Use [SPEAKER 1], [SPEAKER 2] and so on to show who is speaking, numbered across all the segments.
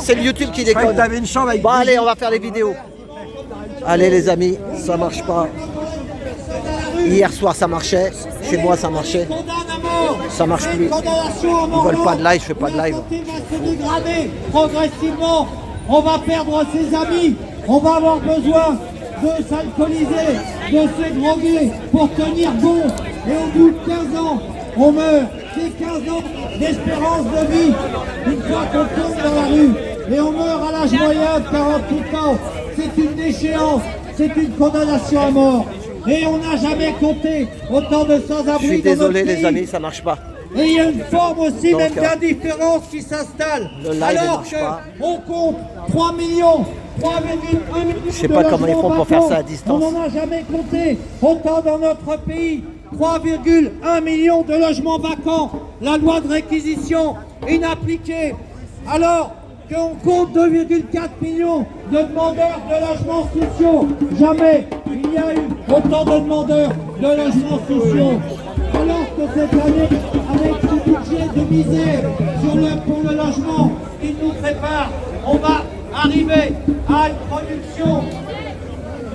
[SPEAKER 1] c'est le YouTube qui
[SPEAKER 2] Je croyais
[SPEAKER 1] déconne.
[SPEAKER 2] que t'avais une chambre avec
[SPEAKER 1] Bon,
[SPEAKER 2] des-
[SPEAKER 1] allez, on va faire les vidéos. Allez, les amis, ça marche pas. Hier soir, ça marchait. Chez moi, ça marchait. Ça marche plus. Ils veulent pas de live, je fais pas de live.
[SPEAKER 3] La société va se dégrader progressivement. On va perdre ses amis. On va avoir besoin de s'alcooliser, de se droguer pour tenir bon. Et au bout de 15 ans, on meurt. C'est 15 ans d'espérance de vie. Une fois qu'on tombe dans la rue et on meurt à l'âge moyen de 48 ans, c'est une déchéance, c'est une condamnation à mort. Et on n'a jamais compté autant de sans-abri.
[SPEAKER 1] Je suis
[SPEAKER 3] dans notre
[SPEAKER 1] désolé, les
[SPEAKER 3] pays.
[SPEAKER 1] amis, ça marche pas.
[SPEAKER 3] Et il y a une forme aussi
[SPEAKER 1] Donc,
[SPEAKER 3] même d'indifférence qui s'installe.
[SPEAKER 1] le live,
[SPEAKER 3] Alors
[SPEAKER 1] il marche pas.
[SPEAKER 3] qu'on compte 3 millions, 3,1 millions
[SPEAKER 1] Je sais pas comment ils font pour faire ça à
[SPEAKER 3] vacants.
[SPEAKER 1] distance.
[SPEAKER 3] On n'en a jamais compté autant dans notre pays. 3,1 millions de logements vacants. La loi de réquisition inappliquée. Alors qu'on compte 2,4 millions de demandeurs de logements sociaux. Jamais il n'y a eu autant de demandeurs de logements sociaux. Alors que cette année, avec ce budget de misère pour le logement qu'il nous prépare, on va arriver à une production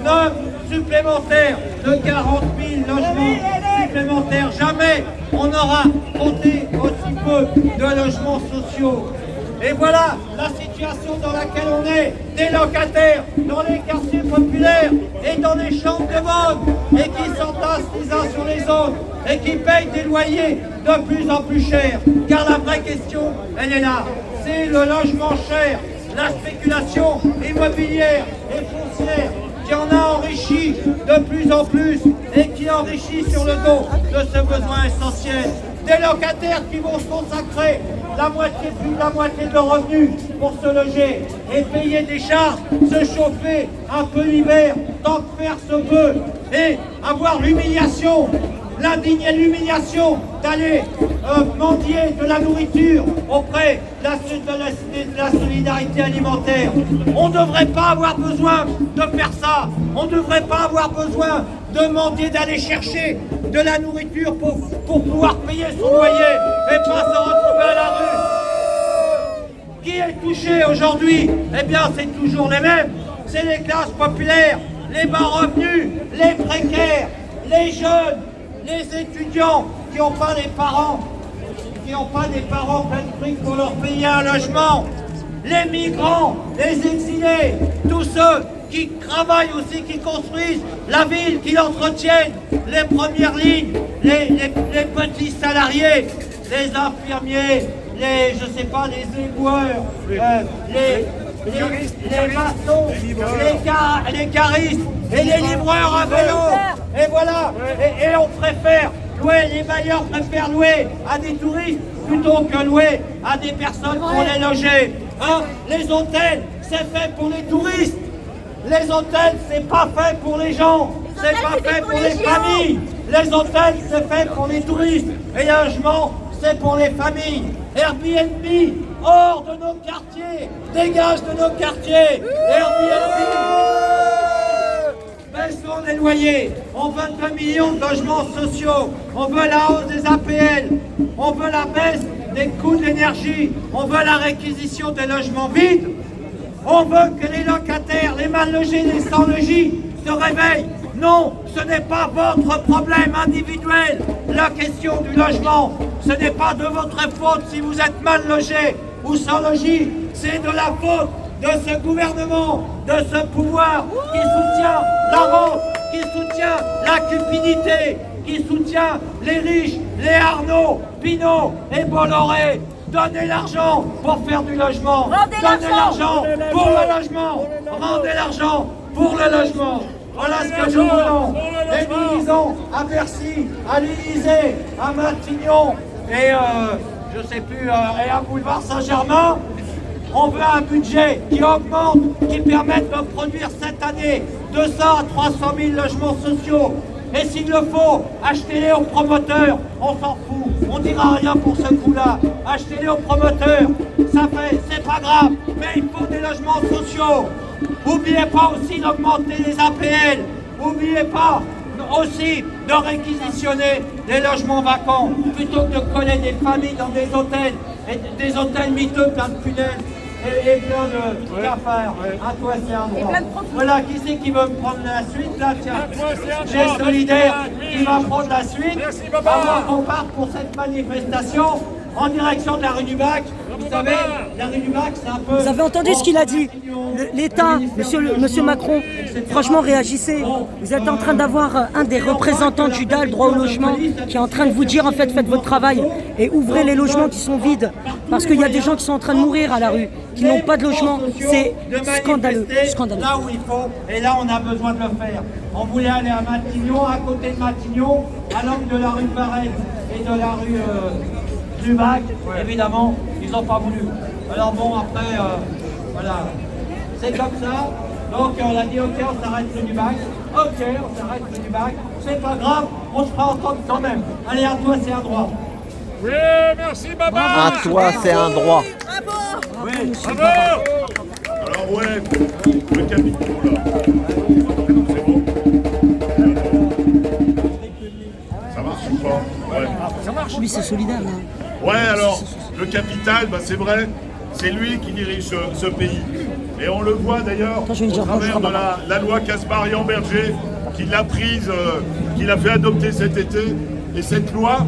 [SPEAKER 3] neuve supplémentaire de 40 000 logements supplémentaires. Jamais on aura compté aussi peu de logements sociaux. Et voilà la situation dans laquelle on est, des locataires dans les quartiers populaires et dans les chambres de bonne et qui s'entassent les uns sur les autres et qui payent des loyers de plus en plus chers. Car la vraie question, elle est là, c'est le logement cher, la spéculation immobilière et foncière qui en a enrichi de plus en plus et qui enrichit sur le dos de ce besoin essentiel. Des locataires qui vont se consacrer la moitié, plus de la moitié de leurs revenus pour se loger et payer des charges, se chauffer un peu l'hiver, tant que faire se peut, et avoir l'humiliation, l'indigne l'humiliation d'aller mendier de la nourriture auprès de la solidarité alimentaire. On ne devrait pas avoir besoin de faire ça. On ne devrait pas avoir besoin de mendier, d'aller chercher de la nourriture pour pouvoir payer son loyer et pas se retrouver à la rue. Qui est touché aujourd'hui? Eh bien, c'est toujours les mêmes. C'est les classes populaires, les bas revenus, les précaires, les jeunes, les étudiants qui n'ont pas des parents, plein de fric pour leur payer un logement, les migrants, les exilés, tous ceux qui travaillent aussi, qui construisent la ville, qui l'entretiennent, les premières lignes, les petits salariés, les infirmiers, les éboueurs, les maçons, les caristes et les livreurs à vélo. Et voilà, et on préfère louer, les bailleurs préfèrent louer à des touristes plutôt que louer à des personnes pour les loger. Hein? Les hôtels, c'est fait pour les touristes. Les hôtels, c'est pas fait pour les gens. C'est pas fait pour les familles. Les hôtels, c'est fait pour les touristes. Et les logements, c'est pour les familles. Airbnb, hors de nos quartiers. Dégage de nos quartiers. Airbnb. Baissons les loyers. On veut 2 millions de logements sociaux. On veut la hausse des APL. On veut la baisse des coûts de l'énergie. On veut la réquisition des logements vides. On veut que les locataires, les mal logés, les sans logis se réveillent. Non, ce n'est pas votre problème individuel. La question du logement, ce n'est pas de votre faute si vous êtes mal logé ou sans logis. C'est de la faute de ce gouvernement, de ce pouvoir qui soutient la rente, qui soutient la cupidité, qui soutient les riches, les Arnaud, Pinault et Bolloré. Donnez l'argent pour faire du logement. Donnez l'argent pour le logement. Rendez l'argent pour le logement. Voilà ce que nous voulons. Et nous disons à Bercy, à l'Élysée, à Matignon et je sais plus, et à Boulevard Saint-Germain, on veut un budget qui augmente, qui permette de produire cette année 200 à 300 000 logements sociaux. Et s'il le faut, achetez-les aux promoteurs, on s'en fout, on dira rien pour ce coup-là. Achetez-les aux promoteurs, c'est pas grave, mais il faut des logements sociaux. N'oubliez pas aussi d'augmenter les APL, n'oubliez pas aussi de réquisitionner les logements vacants, plutôt que de coller des familles dans des hôtels, et des hôtels miteux plein de punaises. et plein de cafards. À toi, c'est un droit. Voilà, qui c'est qui veut me prendre la suite là? Tiens, j'ai Solidaire qui va prendre la suite. Avant qu'on parte pour cette manifestation en direction de la rue du Bac. Vous savez, la rue du Bac, c'est un peu...
[SPEAKER 2] Vous avez entendu ce qu'il a dit? L'État, monsieur Macron, franchement, réagissez. Vous êtes en train d'avoir un des représentants de Judas, le droit au logement, qui est en train de vous dire, en fait, faites votre travail et ouvrez les logements qui sont vides. Parce qu'il y a des gens qui sont en train de mourir à la rue, qui n'ont pas de logement. C'est scandaleux, scandaleux.
[SPEAKER 3] Là où il faut, et là on a besoin de le faire. On voulait aller à Matignon, à côté de Matignon, à l'angle de la rue Barrette et de la rue du Bac. Évidemment, ils n'ont pas voulu. Alors bon, après, voilà, c'est comme ça. Donc on a dit ok, on s'arrête rue du Bac. Ok, on s'arrête rue du Bac. C'est pas grave, on se fera entendre quand même. Allez, à toi, c'est un droit.
[SPEAKER 4] Oui, merci Baba.
[SPEAKER 1] À toi, c'est un droit.
[SPEAKER 3] Oui.
[SPEAKER 4] Bravo.
[SPEAKER 5] Alors ouais, le capitaux là, c'est bon? Ça marche ou pas? Ouais.
[SPEAKER 4] Ça marche.
[SPEAKER 2] Lui, c'est solidaire, là.
[SPEAKER 5] Ouais, alors, le capital, bah, c'est vrai, c'est lui qui dirige ce pays. Et on le voit d'ailleurs
[SPEAKER 2] Attends, je vais
[SPEAKER 5] au
[SPEAKER 2] dire
[SPEAKER 5] travers
[SPEAKER 2] bonjour,
[SPEAKER 5] de la loi Casparian-Berger, qu'il a prise, qu'il a fait adopter cet été. Et cette loi,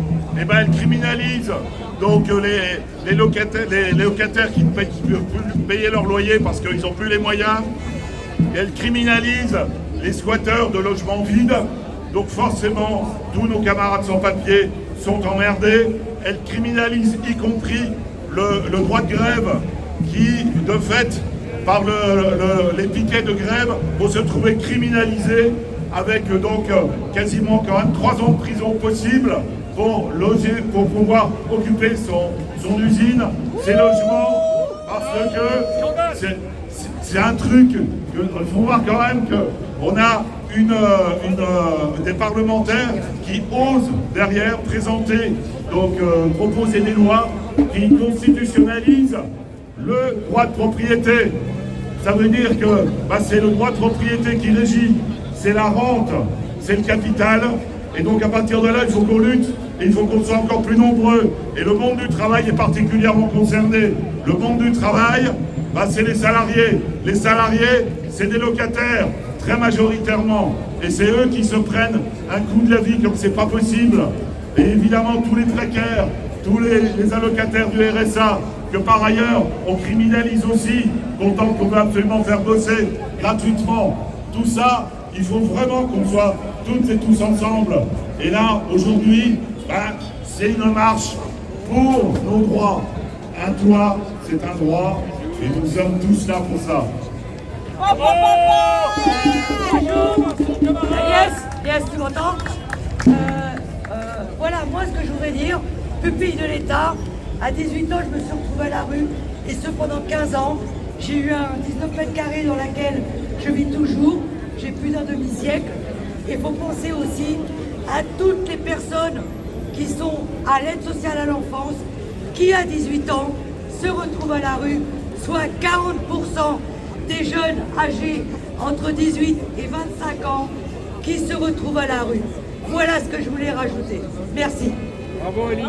[SPEAKER 5] eh ben, elle criminalise donc les locataires qui ne peuvent plus payer leur loyer parce qu'ils n'ont plus les moyens. Et elle criminalise les squatteurs de logements vides. Donc forcément, tous nos camarades sans papier sont emmerdés. Elle criminalise y compris le droit de grève qui, de fait, par les piquets de grève, vont se trouver criminalisés avec donc quasiment quand même 3 ans de prison possible pour loger, pour pouvoir occuper son usine, ses logements, parce que c'est un truc il faut voir quand même qu'on a des parlementaires qui osent derrière présenter, donc proposer des lois qui constitutionnalisent le droit de propriété. Ça veut dire que c'est le droit de propriété qui régit, c'est la rente, c'est le capital, et donc à partir de là, il faut qu'on lutte, et il faut qu'on soit encore plus nombreux. Et le monde du travail est particulièrement concerné. Le monde du travail, c'est les salariés. Les salariés, c'est des locataires, très majoritairement. Et c'est eux qui se prennent un coup de la vie comme c'est pas possible. Et évidemment, tous les précaires, tous les allocataires du RSA, que par ailleurs, on criminalise aussi, content qu'on veut absolument faire bosser gratuitement. Tout ça, il faut vraiment qu'on soit toutes et tous ensemble. Et là, aujourd'hui, c'est une marche pour nos droits. Un toit, c'est un droit, et nous sommes tous là pour ça.
[SPEAKER 6] Yes, tu m'entends? Voilà, moi ce que je voudrais dire, pupille de l'État, à 18 ans je me suis retrouvée à la rue, et ce pendant 15 ans, j'ai eu un 19 mètres carrés dans laquelle je vis toujours, j'ai plus d'un demi-siècle, et il faut penser aussi à toutes les personnes qui sont à l'aide sociale à l'enfance, qui à 18 ans se retrouvent à la rue, soit 40% des jeunes âgés entre 18 et 25 ans qui se retrouvent à la rue. Voilà ce que je voulais rajouter. Merci.
[SPEAKER 4] Bravo Elina.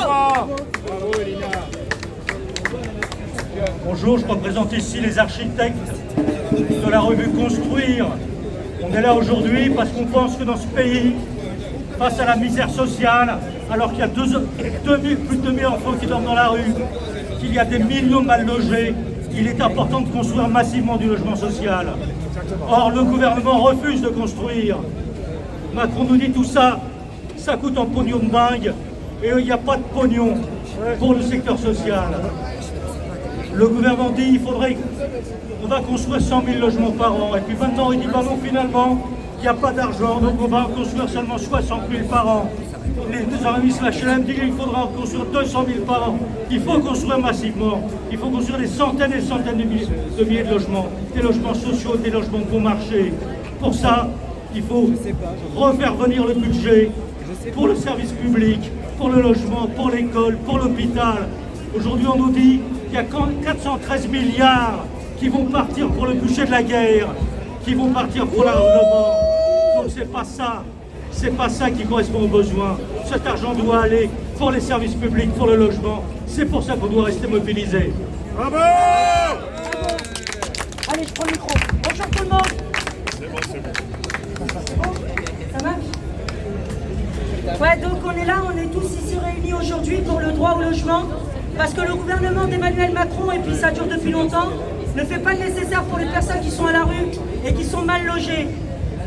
[SPEAKER 4] Bravo Elina.
[SPEAKER 7] Bonjour, je représente ici les architectes de la revue Construire. On est là aujourd'hui parce qu'on pense que dans ce pays, face à la misère sociale, alors qu'il y a plus de 2000 enfants qui dorment dans la rue, qu'il y a des millions de mal logés, il est important de construire massivement du logement social. Or, le gouvernement refuse de construire. Macron nous dit tout ça, ça coûte en pognon de dingue, et il n'y a pas de pognon pour le secteur social. Le gouvernement dit on va construire 100 000 logements par an, et puis maintenant il dit non, finalement, il n'y a pas d'argent, donc on va en construire seulement 60 000 par an. Les organismes HLM disent qu'il faudra en construire 200 000 par an. Il faut construire massivement, il faut construire des centaines et des centaines de milliers de logements, des logements sociaux, des logements bon marché. Pour ça, il faut refaire venir le budget pour le service public, pour le logement, pour l'école, pour l'hôpital. Aujourd'hui, on nous dit qu'il y a 413 milliards qui vont partir pour le budget de la guerre, qui vont partir pour l'armement. Donc c'est pas ça qui correspond aux besoins. Cet argent doit aller pour les services publics, pour le logement. C'est pour ça qu'on doit rester mobilisé.
[SPEAKER 4] Bravo.
[SPEAKER 2] parce que le gouvernement d'Emmanuel Macron, et puis ça dure depuis longtemps, ne fait pas le nécessaire pour les personnes qui sont à la rue et qui sont mal logées.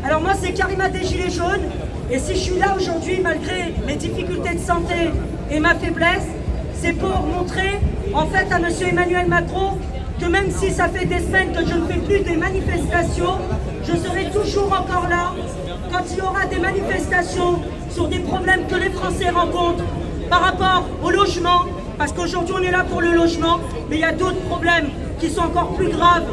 [SPEAKER 2] Alors moi, c'est Karima des Gilets jaunes, et si je suis là aujourd'hui, malgré mes difficultés de santé et ma faiblesse, c'est pour montrer en fait à M. Emmanuel Macron que même si ça fait des semaines que je ne fais plus des manifestations, je serai toujours encore là quand il y aura des manifestations sur des problèmes que les Français rencontrent par rapport au logement, parce qu'aujourd'hui on est là pour le logement, mais il y a d'autres problèmes qui sont encore plus graves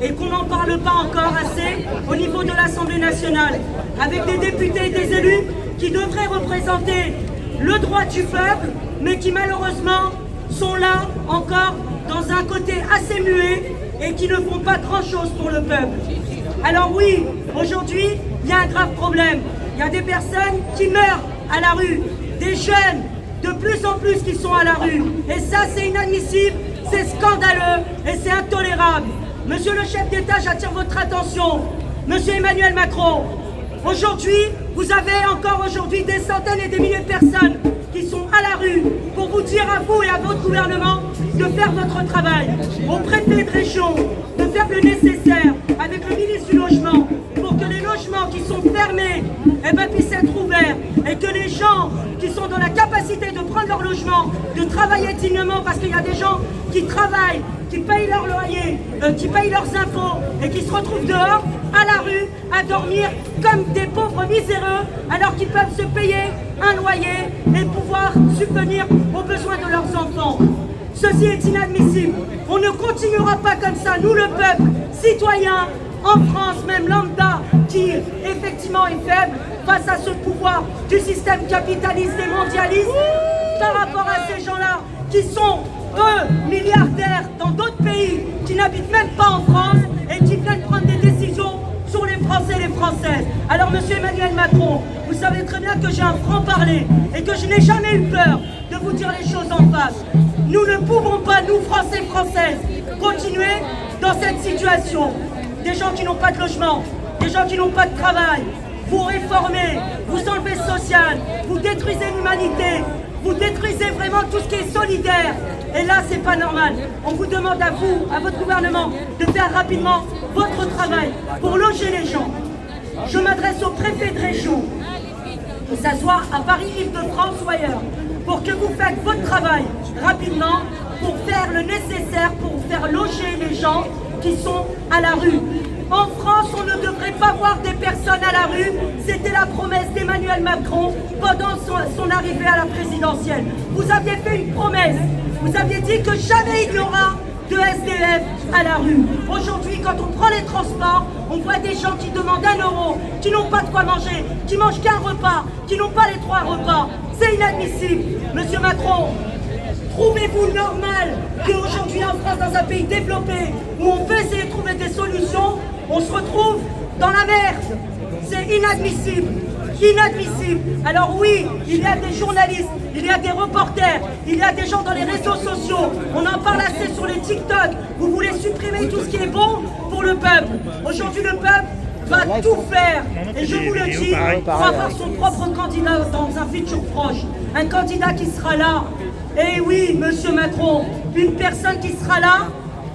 [SPEAKER 2] et qu'on n'en parle pas encore assez au niveau de l'Assemblée nationale, avec des députés et des élus qui devraient représenter le droit du peuple, mais qui malheureusement sont là encore dans un côté assez muet et qui ne font pas grand-chose pour le peuple. Alors oui, aujourd'hui, il y a un grave problème. Il y a des personnes qui meurent à la rue, des jeunes de plus en plus qui sont à la rue. Et ça, c'est inadmissible, c'est scandaleux et c'est intolérable. Monsieur le chef d'État, j'attire votre attention. Monsieur Emmanuel Macron, aujourd'hui, vous avez encore aujourd'hui des centaines et des milliers de personnes qui sont à la rue pour vous dire à vous et à votre gouvernement de faire votre travail, au préfet de région de faire le nécessaire avec le ministre du Logement pour que les logements qui sont fermés puissent être ouverts et que les gens qui sont dans la capacité de prendre leur logement, de travailler dignement, parce qu'il y a des gens qui travaillent, qui payent leur loyer, qui payent leurs impôts et qui se retrouvent dehors, à la rue, à dormir comme des pauvres miséreux, alors qu'ils peuvent se payer un loyer et pouvoir subvenir aux besoins de leurs enfants. Ceci est inadmissible. On ne continuera pas comme ça, nous le peuple, citoyen, en France, même lambda, qui effectivement est faible face à ce pouvoir du système capitaliste et mondialiste, par rapport à ces gens-là qui sont, eux, milliardaires dans d'autres pays, qui n'habitent même pas en France et qui viennent prendre des décisions sur les Français et les Françaises. Alors, monsieur Emmanuel Macron, vous savez très bien que j'ai un franc-parler et que je n'ai jamais eu peur de vous dire les choses en face. Nous ne pouvons pas, nous, Français et Françaises, continuer dans cette situation. Des gens qui n'ont pas de logement, des gens qui n'ont pas de travail, vous réformez, vous enlevez le social, vous détruisez l'humanité, vous détruisez vraiment tout ce qui est solidaire. Et là, c'est pas normal. On vous demande à vous, à votre gouvernement, de faire rapidement votre travail pour loger les gens. Je m'adresse au préfet de région, que ce soit à Paris, Île-de-France ou ailleurs, pour que vous faites votre travail rapidement, pour faire le nécessaire, pour faire loger les gens qui sont à la rue. En France, on ne devrait pas voir des personnes à la rue. C'était la promesse d'Emmanuel Macron pendant son arrivée à la présidentielle. Vous aviez fait une promesse. Vous aviez dit que jamais il n'y aura de SDF à la rue. Aujourd'hui, quand on prend les transports, on voit des gens qui demandent 1 euro, qui n'ont pas de quoi manger, qui mangent qu'un repas, qui n'ont pas les 3 repas. C'est inadmissible. Monsieur Macron, trouvez-vous normal qu'aujourd'hui en France, dans un pays développé, où on peut essayer de trouver des solutions, on se retrouve dans la merde? C'est inadmissible. Inadmissible. Alors oui, il y a des journalistes, il y a des reporters, il y a des gens dans les réseaux sociaux, on en parle assez sur les TikTok, vous voulez supprimer tout ce qui est bon pour le peuple. Aujourd'hui le peuple va tout faire, et je vous le dis, pour avoir son propre candidat dans un futur proche, un candidat qui sera là. Et oui, monsieur Macron, une personne qui sera là,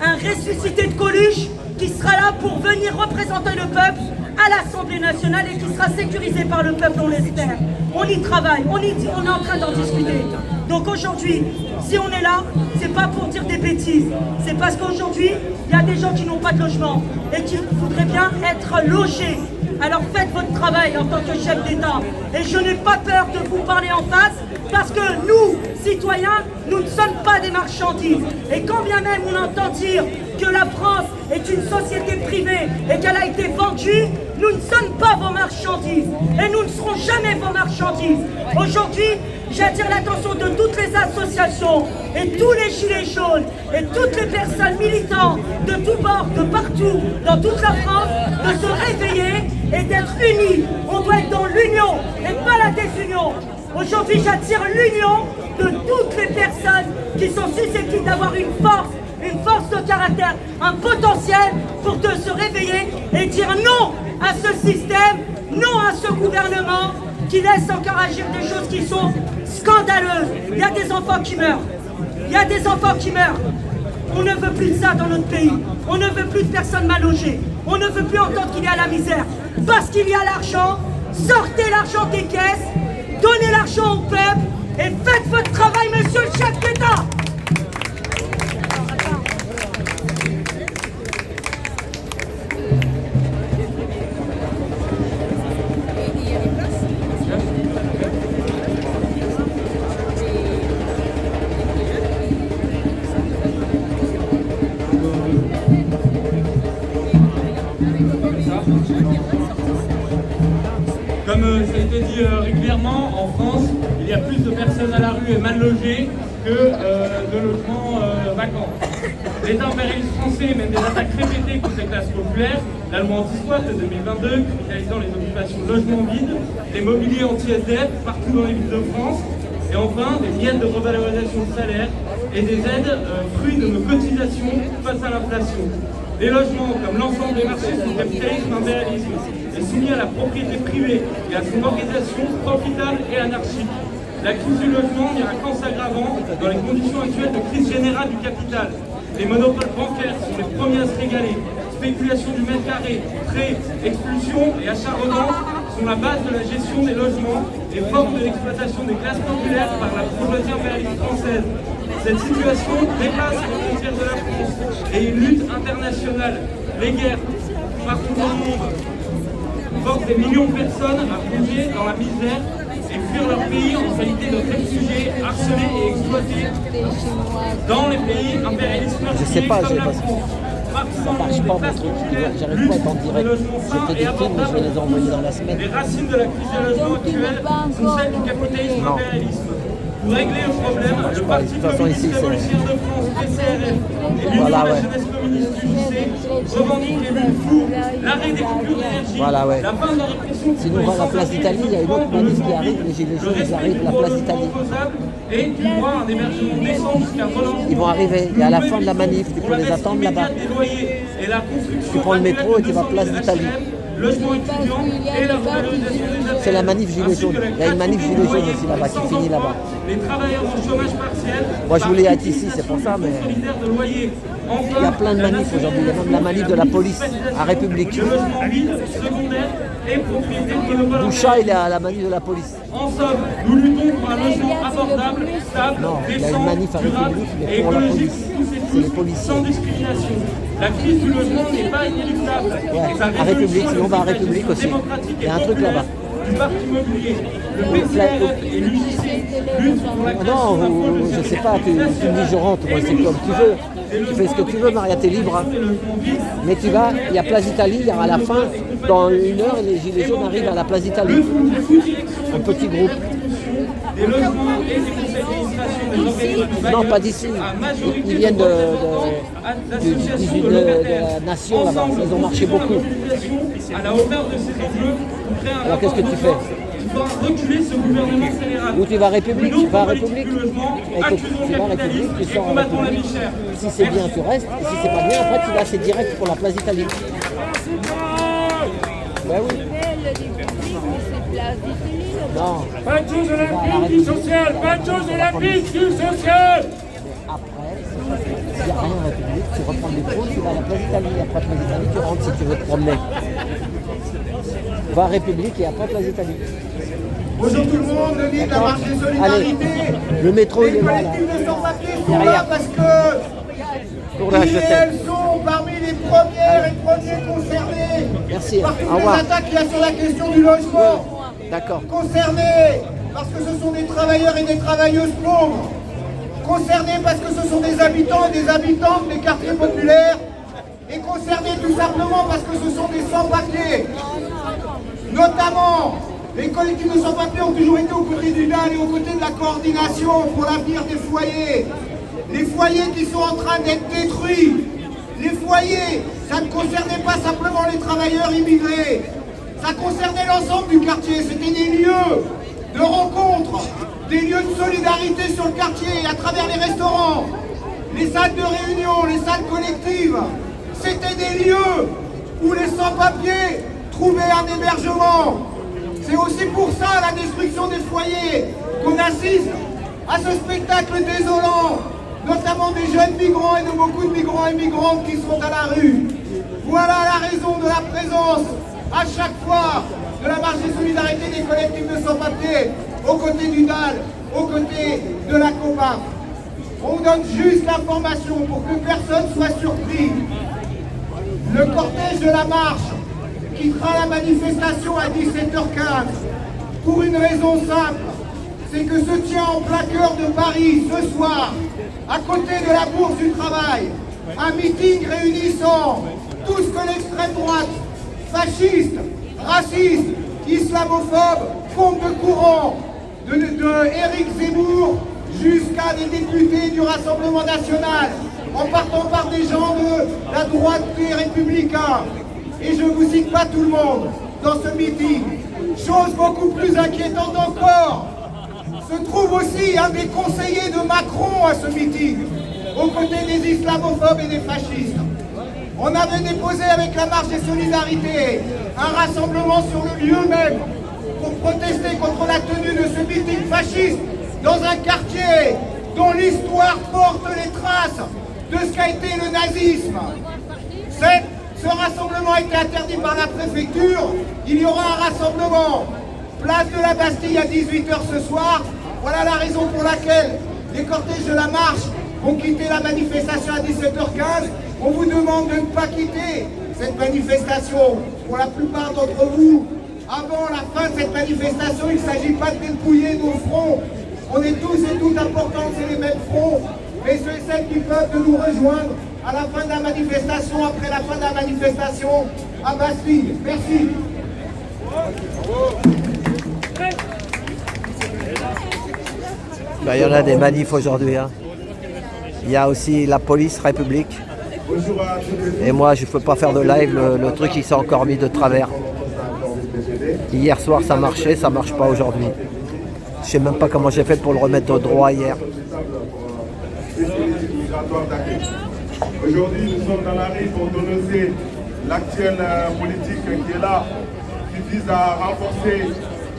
[SPEAKER 2] un ressuscité de Coluche, qui sera là pour venir représenter le peuple à l'Assemblée nationale et qui sera sécurisé par le peuple, on l'espère. On y travaille, on est en train d'en discuter. Donc aujourd'hui, si on est là, c'est pas pour dire des bêtises, c'est parce qu'aujourd'hui, il y a des gens qui n'ont pas de logement et qui voudraient bien être logés. Alors faites votre travail en tant que chef d'État. Et je n'ai pas peur de vous parler en face, parce que nous, citoyens, nous ne sommes pas des marchandises. Et quand bien même on entend dire que la France est une société privée et qu'elle a été vendue, nous ne sommes pas vos marchandises. Et nous ne serons jamais vos marchandises. Aujourd'hui, j'attire l'attention de toutes les associations et tous les gilets jaunes et toutes les personnes militantes de tous bords, de partout, dans toute la France, de se réveiller et d'être unis. On doit être dans l'union et pas la désunion. Aujourd'hui, j'attire l'union de toutes les personnes qui sont susceptibles d'avoir une force de caractère, un potentiel pour se réveiller et dire non à ce système, non à ce gouvernement qui laisse encore agir des choses qui sont scandaleuses. Il y a des enfants qui meurent. Il y a des enfants qui meurent. On ne veut plus de ça dans notre pays. On ne veut plus de personnes mal logées. On ne veut plus entendre qu'il y a la misère. Parce qu'il y a l'argent, sortez l'argent des caisses, donnez l'argent au peuple et faites votre travail, monsieur le chef d'État.
[SPEAKER 8] Comme ça a été dit régulièrement, en France, il y a plus de personnes à la rue et mal logées que de logements vacants. L'État impérialiste français mène des attaques répétées contre les classes populaires, la loi anti-squat de 2022 criminalisant les occupations de logements vides, des mobiliers anti-SDF partout dans les villes de France, et enfin des miettes de revalorisation de salaire et des aides fruits de nos cotisations face à l'inflation. Les logements, comme l'ensemble des marchés, sont capitalisme impérialisme et soumis à la propriété privée et à son organisation profitable et anarchique. La crise du logement n'ira qu'en s'aggravant dans les conditions actuelles de crise générale du capital. Les monopoles bancaires sont les premiers à se régaler. Spéculation du mètre carré, prêt, expulsion et achat-revente sont la base de la gestion des logements et forme de l'exploitation des classes populaires par la bourgeoisie impérialiste française. Cette situation dépasse les frontières de la France et une lutte internationale. Les guerres partout dans le monde forcent des millions de personnes à plonger dans la misère et fuir leur pays en qualité de réfugiés, harcelés et exploités dans les pays impérialistes meurtriers comme la France.
[SPEAKER 1] Ça marche pas mon truc, j'arrive pas à être en direct. J'ai fait des films et je vais les envoyer dans la semaine.
[SPEAKER 8] Les racines de la crise du logement actuelle sont celles du capitalisme impérialisme. Pour régler le problème, le Parti communiste révolutionnaire de France, PCRF, et l'Union de la jeunesse communiste UJC revendiquent les luttes fous, l'arrêt des coupures d'énergie, la fin de la répression.
[SPEAKER 1] Sinon, on va à la place d'Italie, il y a une autre manif qui arrive, les gilets jaunes, ils arrivent à la place d'Italie.
[SPEAKER 8] Et du droit à un hébergement décent jusqu'à Volonté.
[SPEAKER 1] Ils vont arriver, et à la fin de la manif, tu peux les attendre là-bas. Tu prends le métro et tu vas à la place d'Italie.
[SPEAKER 8] Logement étudiant et la revalorisation des aides.
[SPEAKER 1] C'est la manif gilet jaune. Il y a une manif gilet jaune aussi là-bas qui finit là-bas.
[SPEAKER 8] Les travailleurs en chômage partiel.
[SPEAKER 1] Moi je voulais être ici, c'est pour ça, mais il y a plein de manifs aujourd'hui. Il y a même la manif de la police à République.
[SPEAKER 8] Le logement vide, secondaire et propriété monopole.
[SPEAKER 1] Boucha, il est à la manif de la police.
[SPEAKER 8] En somme, nous luttons pour un logement abordable, stable,
[SPEAKER 1] Non, il y a
[SPEAKER 8] décent,
[SPEAKER 1] une manif à
[SPEAKER 8] durable
[SPEAKER 1] République, mais
[SPEAKER 8] et
[SPEAKER 1] pour la
[SPEAKER 8] écologique
[SPEAKER 1] police.
[SPEAKER 8] pour tous et
[SPEAKER 1] C'est les
[SPEAKER 8] tous,
[SPEAKER 1] policiers.
[SPEAKER 8] sans discrimination. La crise du logement n'est pas inéluctable.
[SPEAKER 1] À République, sinon on va à République aussi. Il y a un truc là-bas.
[SPEAKER 8] Du parc immobilier, le PCRF et l'UJC luttent pour la création d'un pôle de
[SPEAKER 1] je sais pas, tu me dis je rentre, moi, c'est comme tu veux. Tu fais ce que tu veux, Maria, t'es libre. Hein. Mais tu vas, il y a Place d'Italie, il y aura à la fin, dans 1 heure, les gilets jaunes arrivent à la Place d'Italie. Un petit groupe.
[SPEAKER 8] Des logements et des conseils d'administration des organismes
[SPEAKER 1] Non, pas d'ici. Ils viennent de la nation là-bas. Ils ont marché beaucoup.
[SPEAKER 8] À la hauteur de ces enjeux, on crée un
[SPEAKER 1] Alors qu'est-ce que tu fais?
[SPEAKER 8] Il faut reculer ce gouvernement scélérat.
[SPEAKER 1] Où tu vas à République? Tu vas à République? Écoute,
[SPEAKER 8] Accusons
[SPEAKER 1] tu vas à
[SPEAKER 8] le
[SPEAKER 1] République, tu
[SPEAKER 8] capitalisme et
[SPEAKER 1] sors à
[SPEAKER 8] combattons la vie
[SPEAKER 1] République.
[SPEAKER 8] chère.
[SPEAKER 1] Si c'est bien, tu restes. Et si c'est pas bien, après tu vas c'est direct pour la Place d'Italie. Ben oui. Non.
[SPEAKER 4] Pas de choses olympiques du social, pas de choses olympiques du social.
[SPEAKER 1] Après, s'il n'y a rien en République, tu reprends le métro, tu vas à la Place d'Italie. Après Place d'Italie, tu rentres si tu veux te promener. Va à République et après Place d'Italie.
[SPEAKER 3] Bonjour tout le monde, le guide de la marche des solidarités.
[SPEAKER 1] Allez, le métro il est
[SPEAKER 3] Les
[SPEAKER 1] là.
[SPEAKER 3] collectifs de sans-papiers sont là
[SPEAKER 1] Derrière.
[SPEAKER 3] parce que
[SPEAKER 1] Pour la
[SPEAKER 3] ils et
[SPEAKER 1] Châtelle.
[SPEAKER 3] elles sont parmi les premières et premiers concernés
[SPEAKER 1] Merci,
[SPEAKER 3] par
[SPEAKER 1] au
[SPEAKER 3] toutes les
[SPEAKER 1] revoir.
[SPEAKER 3] attaques qu'il y a sur la question du logement.
[SPEAKER 1] D'accord.
[SPEAKER 3] Concernés parce que ce sont des travailleurs et des travailleuses pauvres. Concernés parce que ce sont des habitants et des habitantes des quartiers populaires. Et concernés tout simplement parce que ce sont des sans-papiers. Notamment, les collectifs de sans-papiers ont toujours été aux côtés du DAL et aux côtés de la coordination pour l'avenir des foyers. Les foyers qui sont en train d'être détruits. Les foyers, ça ne concernait pas simplement les travailleurs immigrés. Ça concernait l'ensemble du quartier. C'était des lieux de rencontre, des lieux de solidarité sur le quartier à travers les restaurants, les salles de réunion, les salles collectives. C'était des lieux où les sans-papiers trouvaient un hébergement. C'est aussi pour ça la destruction des foyers qu'on assiste à ce spectacle désolant
[SPEAKER 9] notamment des jeunes migrants et de beaucoup de migrants et migrantes qui sont à la rue. Voilà la raison de la présence, à chaque fois, de la marche des solidarités des collectifs de sans-papiers, aux côtés du DAL, aux côtés de la COPAF. On donne juste l'information pour que personne soit surpris. Le cortège de la marche quittera la manifestation à 17h15 pour une raison simple, c'est que se tient en plein cœur de Paris ce soir, à côté de la Bourse du Travail, un meeting réunissant tout ce que l'extrême droite, fasciste, raciste, islamophobe, compte de courant, de Éric Zemmour jusqu'à des députés du Rassemblement national, en partant par des gens de la droite des Républicains. Et je ne vous cite pas tout le monde dans ce meeting. Chose beaucoup plus inquiétante encore, se trouve aussi un des conseillers de Macron à ce meeting, aux côtés des islamophobes et des fascistes. On avait déposé avec la marche des solidarités un rassemblement sur le lieu même pour protester contre la tenue de ce meeting fasciste dans un quartier dont l'histoire porte les traces de ce qu'a été le nazisme. Ce rassemblement a été interdit par la préfecture. Il y aura un rassemblement place de la Bastille à 18h ce soir. Voilà la raison pour laquelle les cortèges de la marche vont quitter la manifestation à 17h15. On vous demande de ne pas quitter cette manifestation. Pour la plupart d'entre vous, avant la fin de cette manifestation, il ne s'agit pas de dépouiller nos fronts. On est tous et toutes importants, c'est les mêmes fronts. Mais ceux et celles qui peuvent de nous rejoindre à la fin de la manifestation, après la fin de la manifestation, à Bastille. Merci.
[SPEAKER 1] Ben, il y en a des manifs aujourd'hui. Hein. Il y a aussi la police République. Et moi, je ne peux pas faire de live. Le truc, il s'est encore mis de travers. Hier soir, ça marchait. Ça ne marche pas aujourd'hui. Je ne sais même pas comment j'ai fait pour le remettre au droit hier.
[SPEAKER 5] Aujourd'hui, nous sommes dans la rue pour dénoncer l'actuelle politique qui est là, qui vise à renforcer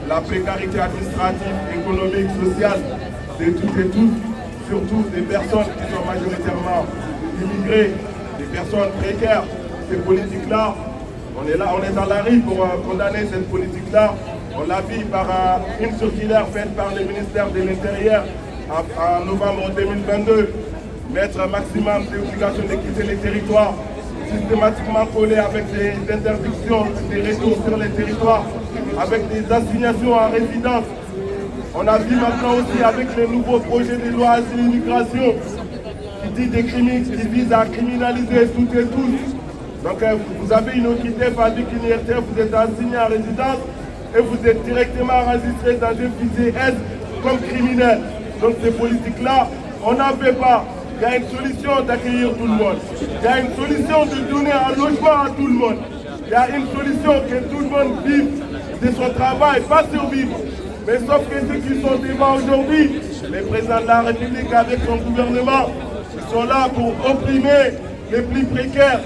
[SPEAKER 5] la précarité administrative, économique, sociale de toutes et tous, surtout des personnes qui sont majoritairement immigrées, des personnes précaires. Ces politiques-là, on est là, on est dans la rue pour condamner cette politique-là. On l'a vu par une circulaire faite par le ministère de l'Intérieur en novembre 2022. Mettre un maximum d'obligations de quitter les territoires, systématiquement collé avec des interdictions, des retours sur les territoires, avec des assignations en résidence. On a vu maintenant aussi avec les nouveaux projets de loi sur l'immigration qui dit des crimes, qui visent à criminaliser toutes et tous. Donc vous avez une OQTF avec une IRTF, vous êtes assigné en résidence et vous êtes directement enregistré dans un fichier S comme criminel. Donc ces politiques-là, on n'en fait pas. Il y a une solution d'accueillir tout le monde. Il y a une solution de donner un logement à tout le monde. Il y a une solution que tout le monde vive de son travail, pas survivre. Mais sauf que ceux qui sont devant aujourd'hui, les présidents de la République avec son gouvernement, ils sont là pour opprimer les plus précaires,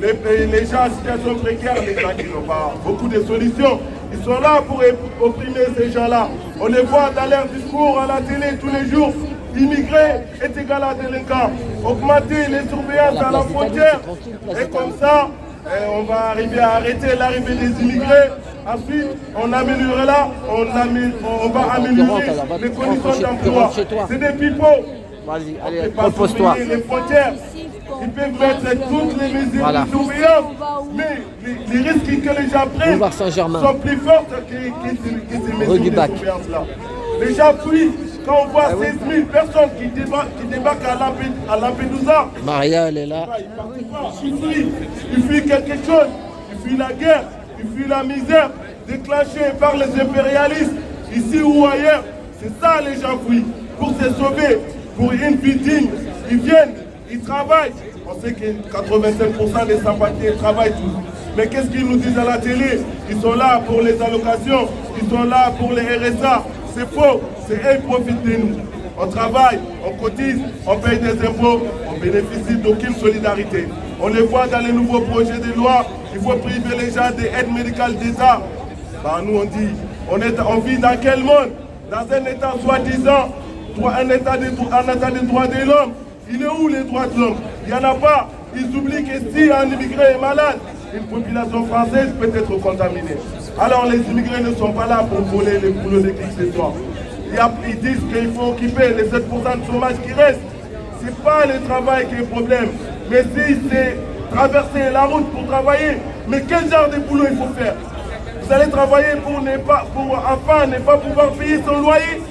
[SPEAKER 5] les gens en situation précaire, les gens qui n'ont pas beaucoup de solutions. Ils sont là pour opprimer ces gens-là. On les voit dans leur discours à la télé tous les jours. Immigrer est égal à délinquant. Augmenter les surveillances à la frontière. Et comme ça, on va arriver à arrêter l'arrivée des immigrés. Ensuite, on améliorera, on va améliorer les conditions d'emploi. C'est des pipeaux.
[SPEAKER 1] Vas-y, allez, repose-toi.
[SPEAKER 5] Les frontières, ils peuvent mettre toutes les mesures de surveillance, mais les risques que les gens prennent sont plus forts que ces mesures de surveillance-là. Les gens fuient. Quand on voit 16 000 personnes qui débarquent à Lampedusa,
[SPEAKER 1] Maria, elle est là.
[SPEAKER 5] Il fuit quelque chose. Il fuit la guerre, il fuit la misère déclenchée par les impérialistes, ici ou ailleurs. C'est ça les gens fuient. Pour se sauver, pour une vie digne, ils viennent, ils travaillent. On sait que 85% des sans-papiers travaillent tous. Mais qu'est-ce qu'ils nous disent à la télé? Ils sont là pour les allocations, ils sont là pour les RSA. C'est faux, c'est eux qui profitent de nous. On travaille, on cotise, on paye des impôts, on bénéficie d'aucune solidarité. On les voit dans les nouveaux projets de loi, il faut priver les gens des aides médicales d'État. Bah, nous on dit, on vit dans quel monde? Dans un État soi-disant, un état des droits de l'homme. Il est où les droits de l'homme? Il n'y en a pas. Ils oublient que si un immigré est malade, une population française peut être contaminée. Alors les immigrés ne sont pas là pour voler les boulots de qui que ce soit. Ils disent qu'il faut occuper les 7% de chômage qui restent. Ce n'est pas le travail qui est le problème. Mais si c'est traverser la route pour travailler, mais quel genre de boulot il faut faire? Vous allez travailler pour enfin ne pas pouvoir payer son loyer,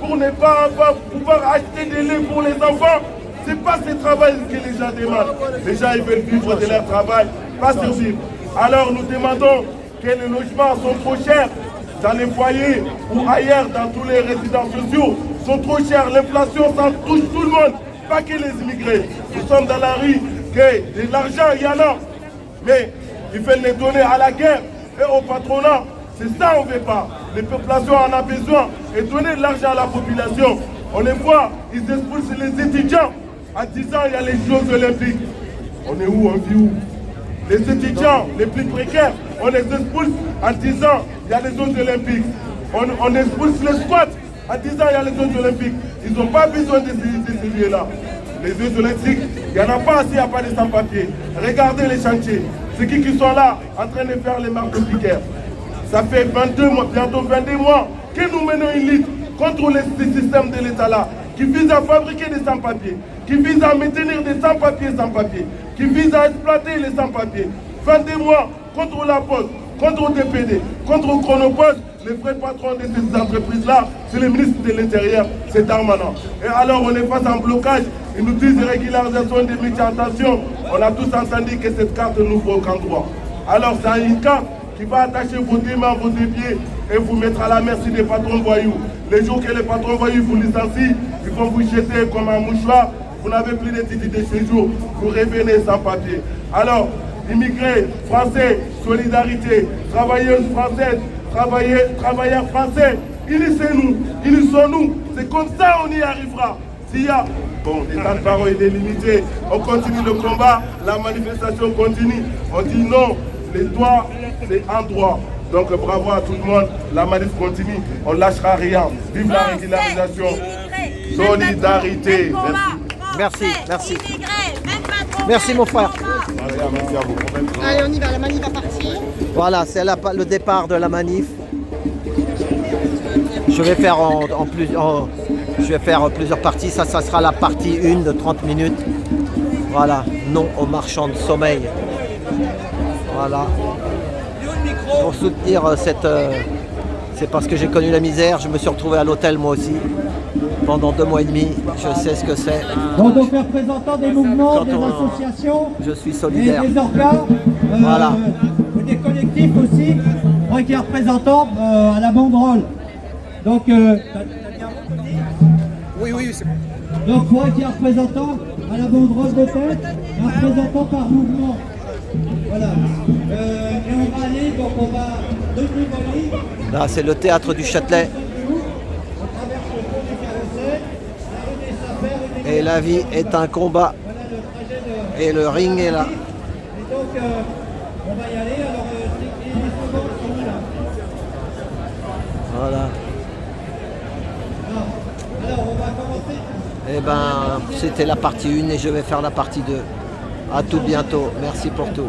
[SPEAKER 5] pour ne pas pouvoir acheter des laits pour les enfants. Ce n'est pas ce travail que les gens demandent. Les gens ils veulent vivre de leur travail, pas survivre. Alors nous demandons que les logements sont trop chers dans les foyers ou ailleurs dans tous les résidences sociaux, sont trop chers. L'inflation, ça touche tout le monde, pas que les immigrés. Nous sommes dans la rue, que de l'argent, il y en a. Mais ils veulent les donner à la guerre et au patronat. C'est ça qu'on ne veut pas. Les populations en ont besoin et donner de l'argent à la population. On les voit, ils expulsent les étudiants. En 10 ans, il y a les Jeux Olympiques. On est où? On vit où? Les étudiants les plus précaires, on les expulse en 10 ans, il y a les Jeux Olympiques. On expulse les squats, en 10 ans, il y a les Jeux Olympiques. Ils n'ont pas besoin de ces lieux-là. Les Jeux Olympiques, il n'y en a pas assez, il n'y a pas de sans-papiers. Regardez les chantiers. C'est qui sont là, en train de faire les marques de piqueurs. Ça fait 22 mois, bientôt 22 mois, que nous menons une lutte contre les systèmes de l'État-là, qui vise à fabriquer des sans-papiers, qui vise à maintenir des sans-papiers, qui vise à exploiter les sans-papiers. 22 mois contre la Poste, contre DPD, contre Chronopost. Le vrai patron de ces entreprises-là, c'est le ministre de l'Intérieur, c'est Darmanin. Et alors on est face à un blocage, ils nous disent régularisation des métiers en tension. On a tous entendu que cette carte nous faut aucun droit. Alors c'est une carte qui va attacher vos deux mains, vos deux pieds et vous mettre à la merci des patrons voyous. Les jours que les patrons voyous vous licencient, ils vont vous jeter comme un mouchoir. Vous n'avez plus de titre de séjour, vous revenez sans papier. Alors, immigrés, français, solidarité, travailleuses françaises, travailleurs français, unissons-nous. C'est comme ça qu'on y arrivera. S'il y a, bon, le temps de parole est limité, on continue le combat, la manifestation continue. On dit non, les droits, c'est un droit. Donc bravo à tout le monde, la manif continue, on ne lâchera rien. Vive la régularisation, solidarité.
[SPEAKER 1] Merci, merci. Merci mon frère.
[SPEAKER 10] Allez, on y va, la manif va partir.
[SPEAKER 1] Voilà, c'est le départ de la manif. Je vais faire plusieurs parties. Ça sera la partie 1 de 30 minutes. Voilà, non aux marchands de sommeil. Voilà. Pour soutenir c'est parce que j'ai connu la misère. Je me suis retrouvé à l'hôtel moi aussi pendant 2 mois et demi. Je sais ce que c'est.
[SPEAKER 3] Donc représentants des mouvements, des associations,
[SPEAKER 1] je suis solidaire.
[SPEAKER 3] Des organes,
[SPEAKER 1] voilà.
[SPEAKER 3] Des collectifs aussi, moi qui est représentant à la banderole. Donc, t'as bien reconnu?
[SPEAKER 1] Oui, c'est bon.
[SPEAKER 3] Donc moi qui est représentant à la banderole de tête, un représentant par mouvement. Voilà. Et on va aller, donc on va de Rivoli.
[SPEAKER 1] Là, c'est le théâtre du Châtelet.
[SPEAKER 3] On traverse le pont du Carrousel, la rue des Sapeurs.
[SPEAKER 1] Et la vie est un combat. Et le ring est là.
[SPEAKER 3] Et donc, on va y aller. Alors, les secondes sont là.
[SPEAKER 1] Voilà.
[SPEAKER 3] Alors, on va commencer.
[SPEAKER 1] Eh ben, c'était la partie 1 et je vais faire la partie 2. À tout bientôt. Merci pour tout.